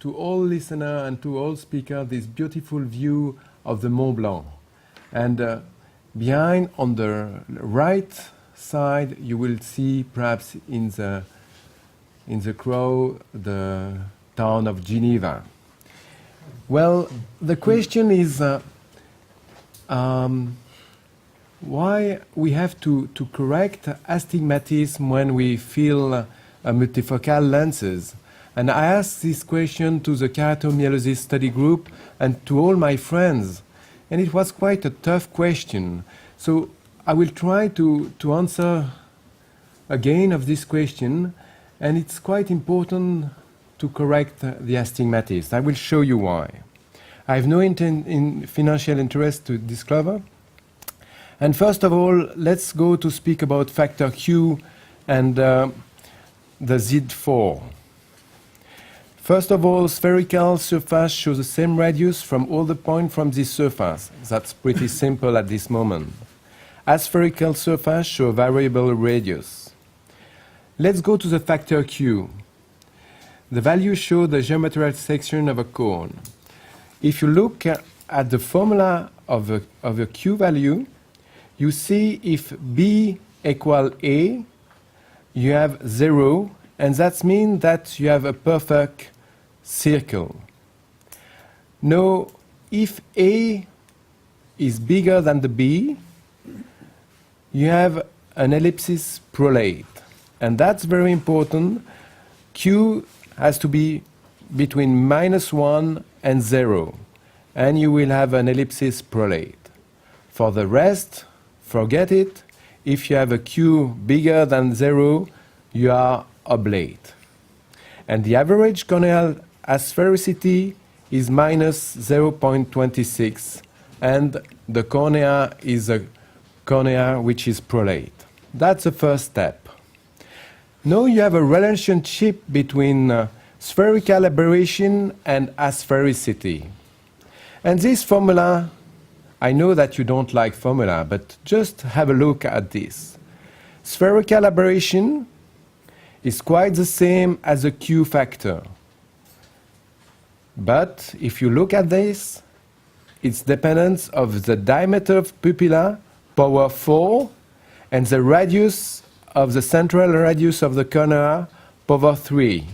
to all listeners and to all speakers this beautiful view of the Mont Blanc. And behind, on the right side, you will see perhaps in the crowd the town of Geneva. Well, the question is why we have to correct astigmatism when we feel multifocal lenses. And I asked this question to the keratomyellosis study group and to all my friends, and it was quite a tough question. So I will try to answer again of this question, and it's quite important to correct the astigmatism. I will show you why. I have no financial interest to discover. And first of all, let's go to speak about factor Q and the Z4. First of all, spherical surface shows the same radius from all the points from this surface. That's pretty simple at this moment. Aspherical surface show a variable radius. Let's go to the factor Q. The values show the geometrical section of a cone. If you look at the formula of a Q value, you see if B equal A, you have 0, and that means that you have a perfect circle. Now, if A is bigger than the B, you have an ellipsis prolate. And that's very important. Q has to be between -1 and 0, and you will have an ellipsis prolate. For the rest, forget it. If you have a Q bigger than 0, you are oblate. And the average corneal asphericity is -0.26, and the cornea is a cornea which is prolate. That's the first step. Now you have a relationship between spherical aberration and asphericity. And this formula, I know that you don't like formula, but just have a look at this. Spherical aberration is quite the same as a Q factor. But if you look at this, it's dependent of the diameter of pupilla, power 4, and the radius of the central radius of the cornea, power 3.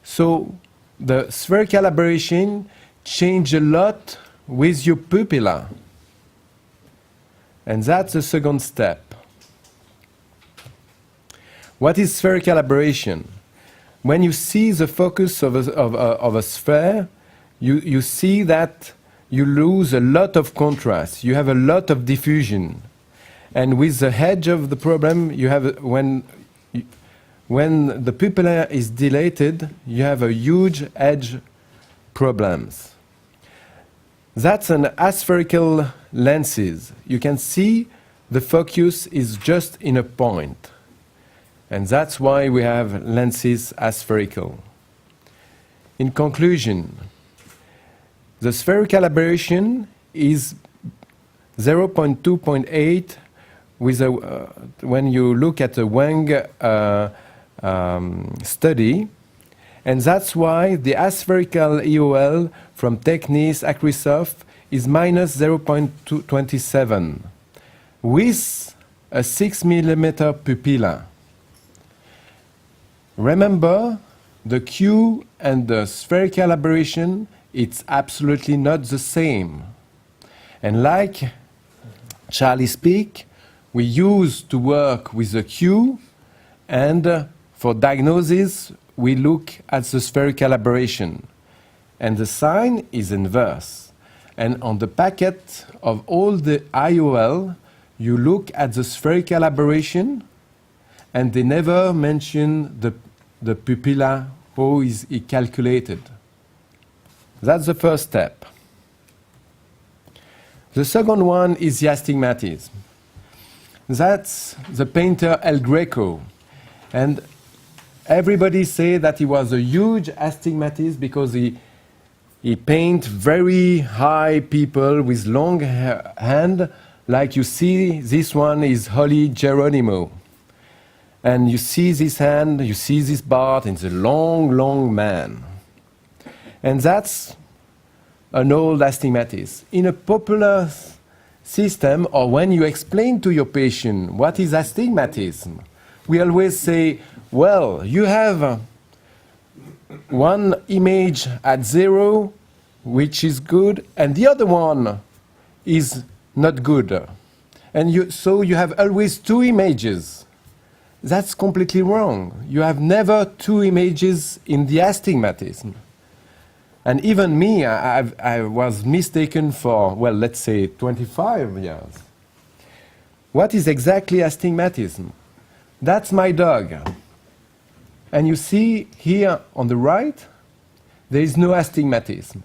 So the spherical aberration change a lot with your pupilla. And that's the second step. What is spherical aberration? When you see the focus of a sphere, you see that you lose a lot of contrast. You have a lot of diffusion. And with the edge of the problem, you have when the pupilla is dilated, you have a huge edge problems. That's an aspherical lenses. You can see the focus is just in a point. And that's why we have lenses aspherical. In conclusion, the spherical aberration is 0.2.8 with when you look at the Wang study, and that's why the aspherical EOL from Technis Acrisoft is -0.27 with a 6 mm pupilla. Remember, the Q and the spherical aberration, it's absolutely not the same. And like Charlie speak, we used to work with the Q, and for diagnosis, we look at the spherical aberration. And the sign is inverse. And on the packet of all the IOL, you look at the spherical aberration, and they never mention the pupilla, how is it calculated. That's the first step. The second one is the astigmatism. That's the painter El Greco. And everybody say that he was a huge astigmatist because he paint very high people with long hand, like you see, this one is Holy Geronimo. And you see this hand, you see this Bart, and it's a long, long man. And that's an old astigmatism. In a popular system, or when you explain to your patient what is astigmatism, we always say, well, you have one image at 0, which is good, and the other one is not good. And so you have always 2 images. That's completely wrong. You have never 2 images in the astigmatism. And even me, I was mistaken for, well, let's say 25 years. What is exactly astigmatism? That's my dog. And you see here on the right, there is no astigmatism.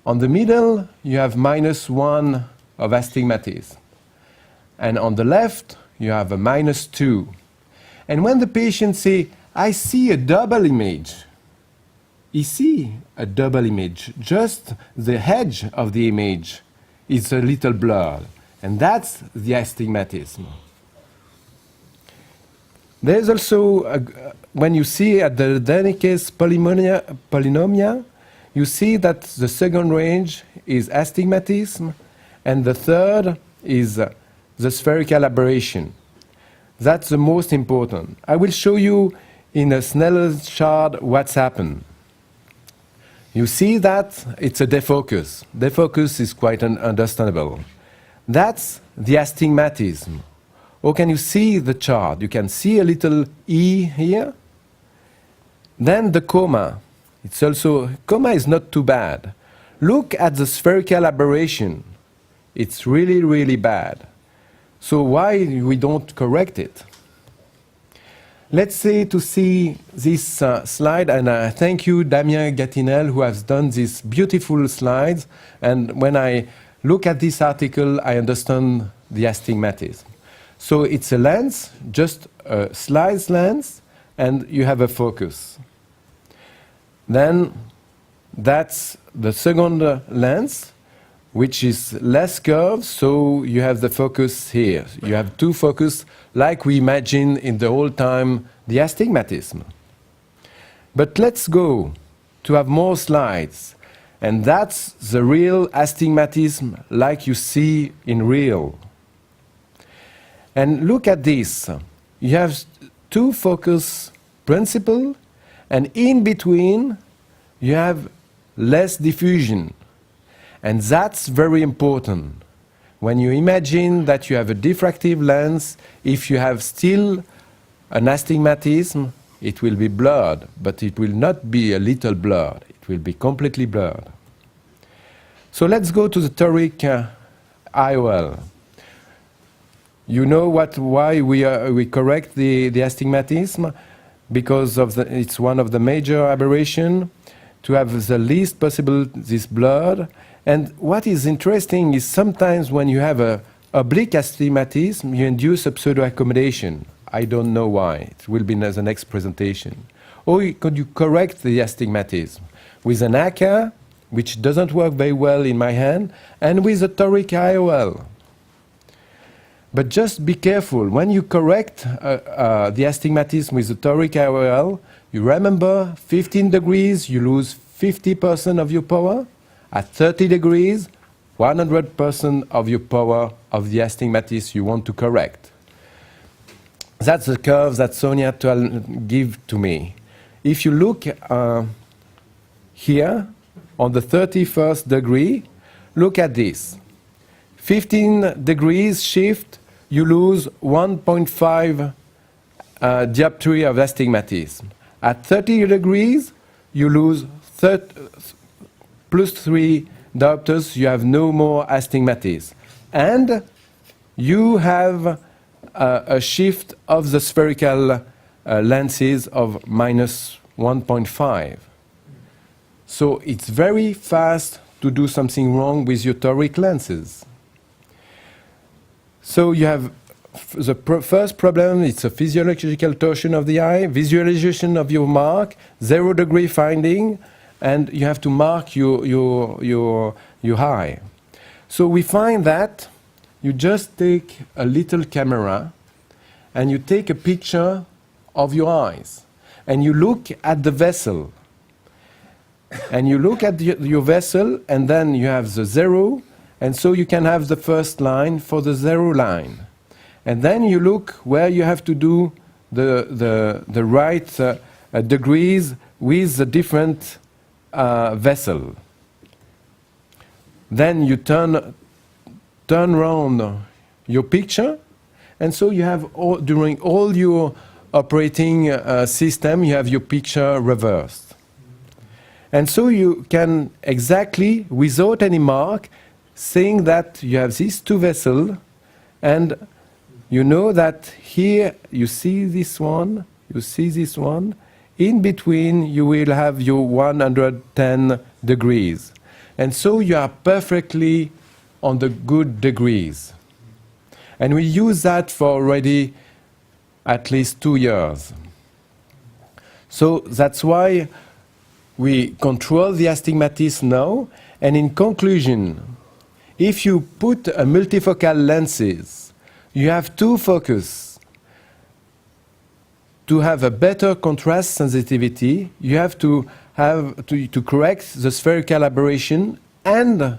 On the middle, you have -1 of astigmatism. And on the left, you have a -2. And when the patient say, I see a double image, he see a double image. Just the edge of the image is a little blurred. And that's the astigmatism. There's also, when you see at the Danica's polynomia, you see that the second range is astigmatism, and the third is the spherical aberration. That's the most important. I will show you in a Sneller's chart what's happened. You see that it's a defocus. Defocus is quite understandable. That's the astigmatism. Or can you see the chart? You can see a little E here. Then the coma. It's also, coma is not too bad. Look at the spherical aberration. It's really, really bad. So why we don't correct it? Let's say to see this slide, and thank you, Damien Gatinel, who has done these beautiful slides. And when I look at this article, I understand the astigmatism. So it's a lens, just a slice lens, and you have a focus. Then that's the second lens, which is less curved, so you have the focus here. You have 2 focus, like we imagine in the whole time the astigmatism. But let's go to have more slides. And that's the real astigmatism, like you see in real. And look at this. You have 2 focus principle, and in between, you have less diffusion. And that's very important. When you imagine that you have a diffractive lens, if you have still an astigmatism, it will be blurred, but it will not be a little blurred. It will be completely blurred. So let's go to the torique IOL. You know why we correct the astigmatism? Because it's one of the major aberration, to have the least possible this blurred. And what is interesting is sometimes when you have a oblique astigmatism, you induce a pseudo-accommodation. I don't know why. It will be in the next presentation. Or could you correct the astigmatism with an ACA, which doesn't work very well in my hand, and with a torique IOL. But just be careful. When you correct the astigmatism with the torique IOL, you remember 15 degrees, you lose 50% of your power. At 30 degrees, 100% of your power of the astigmatism you want to correct. That's the curve that Sonia gave to me. If you look here, on the 31st degree, look at this. 15 degrees shift, you lose 1.5 dioptry of astigmatism. At 30 degrees, you lose plus 3 diopters, you have no more astigmatism. And you have a shift of the spherical lenses of minus 1.5. So it's very fast to do something wrong with your toric lenses. So you have the first problem, it's a physiological torsion of the eye, visualization of your mark, 0 degree finding, and you have to mark your eye. So we find that you just take a little camera and you take a picture of your eyes and you look at the vessel. And you look at your vessel, and then you have the 0, and so you can have the first line for the 0 line. And then you look where you have to do the right degrees with the different vessel. Then you turn around your picture, and so you have during all your operating system, you have your picture reversed. And so you can exactly, without any mark, saying that you have these two vessels, and you know that here you see this one, you see this one, in between you will have your 110 degrees. And so you are perfectly on the good degrees. And we use that for already at least 2 years. So that's why we control the astigmatism now. And in conclusion, if you put a multifocal lenses, you have two focus. To have a better contrast sensitivity, you have to correct the spherical aberration and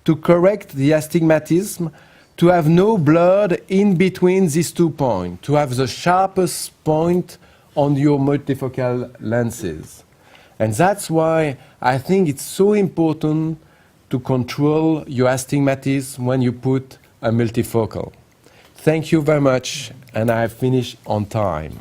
to correct the astigmatism, to have no blur in between these 2 points, to have the sharpest point on your multifocal lenses. And that's why I think it's so important to control your astigmatism when you put a multifocal. Thank you very much, and I have finished on time.